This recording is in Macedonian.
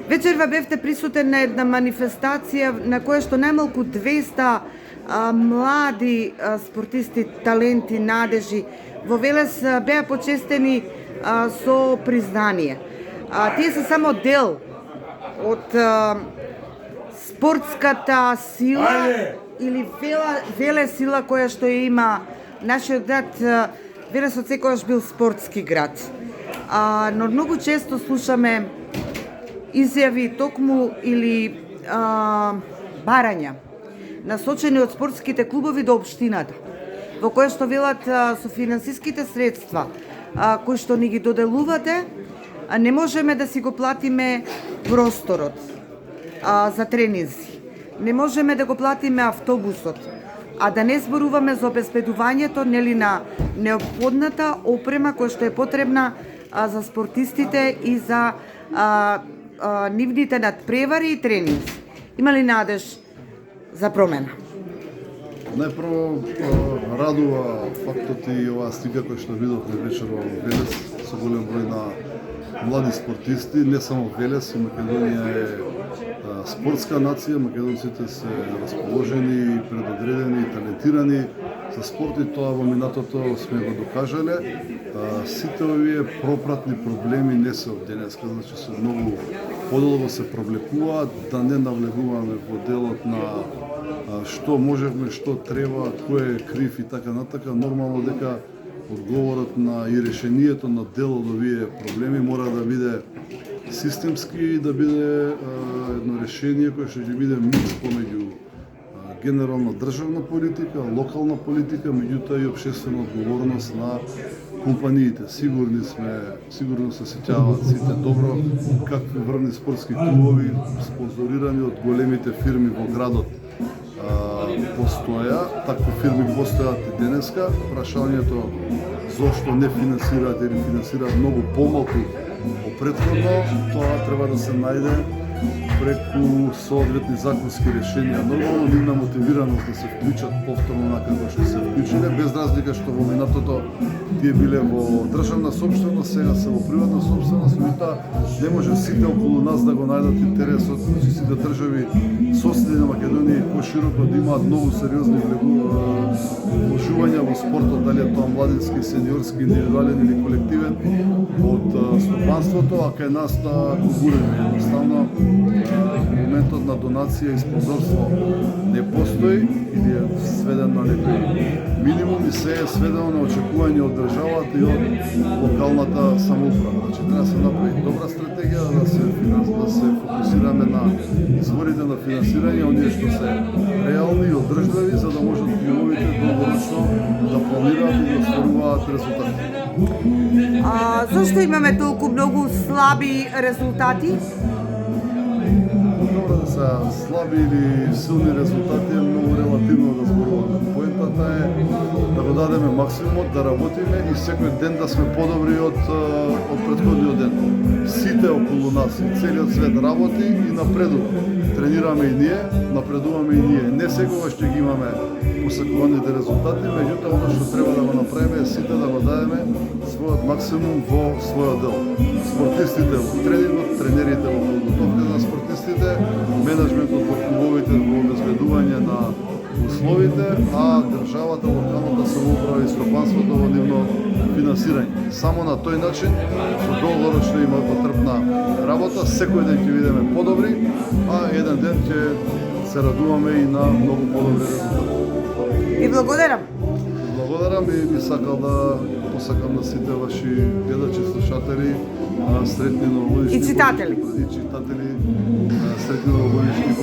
Вечерва бевте присутен на една манифестација на која што најмалку 200 млади спортисти, таленти, надежи во Велес беа почестени со признание. Тие се само дел од спортската сила или веле сила која што ја има нашиот град. Велес од секојаш бил спортски град. Но многу често слушаме изјави токму или барања насочени од спортските клубови до општината, во која што велат со финансиските средства кои што ни ги доделувате, не можеме да си го платиме просторот за тренинзи, не можеме да го платиме автобусот, а да не зборуваме за обезбедувањето нели на неопходната опрема која што е потребна за спортистите и за нивните надпревари и тренинзи. Има ли надеж за промена? Најпрво радува фактот и оваа слика која што видовме вечерва во Велес со голем број на млади спортисти, не само Велес, Македонија е спортска нација, македонците се расположени, предодредени, талентирани за спорт и тоа во минатото сме го докажале. Сите овие пропратни проблеми не се од денеска, значи се многу подолго се провлекуваат, да не навлегуваме во делот на што можевме, што треба, кој е крив и така натака. Нормално дека одговорот на и решението на дел од овие проблеми мора да биде системски и да биде едно решение кое што ќе биде микс помеѓу генерална државна политика, локална политика, меѓутоа и општествена одговорност на компаниите. Сигурно се сеќаваат сите добро какви врвни спортски клубови спонзорирани од големите фирми во градот постоја, такви фирми постојат и денеска. Прашањето зошто не финансираат или финансираат многу помалку од претходно, тоа треба да се најде преку соодветни законски решенија. Нормално нивна мотивираност да се вклучат повторно на како што се вклучиле, без разлика што во минатото тие биле во државна сопственост, сега се во приватна сопственост, меѓутоа не може сите околу нас да го најдат интересот, сите држави соседни на Македонија и пошироко да имаат многу сериозни вложувања во спортот, дали е тоа младински, сениорски, индивидуален или колективен, од стопанството, а кај нас го гуреме. Едноставно моментот на донација и спонзорство не постои или е сведен на некој минимум и се е сведено на очекување од државата и од локалната самоуправа. Значи треба да се направи добра стратегија, да се фокусираме на изворите на финансирање, оние што се реални и одржливи, за да можат клубовите долгорочно да планираат и да остваруваат резултати. Зошто имаме толку многу слаби резултати? Добро да се слаби или силни резултати е многу релативно да зборуваме. Поентата е да го дадеме максимумот, да работиме и секој ден да сме подобри од претходниот ден. Сите околу нас и целиот свет работи и напредува. Тренираме и ние, напредуваме и ние. Не секогаш ќе ги имаме посакуваните резултати, меѓутоа оно што треба да го направиме е сите да го дадеме својот максимум во својот дел. Спортистите во тренингот, тренерите во подготовка на спортистите, менеджментот во клубовите во обезбедување на условите, а државата, локалната самоуправа и стопанството во нивно финансирање. Само на тој начин, со долгорочна и малкотрпна работа, секој ден ќе видиме подобри, а еден ден ќе се радуваме и на многу подобри резултати. Ви благодарам. Благодарам и сакам да посакам на сите ваши гледачи, слушатели, сретни новогодишни и читатели. Сретни новогодишни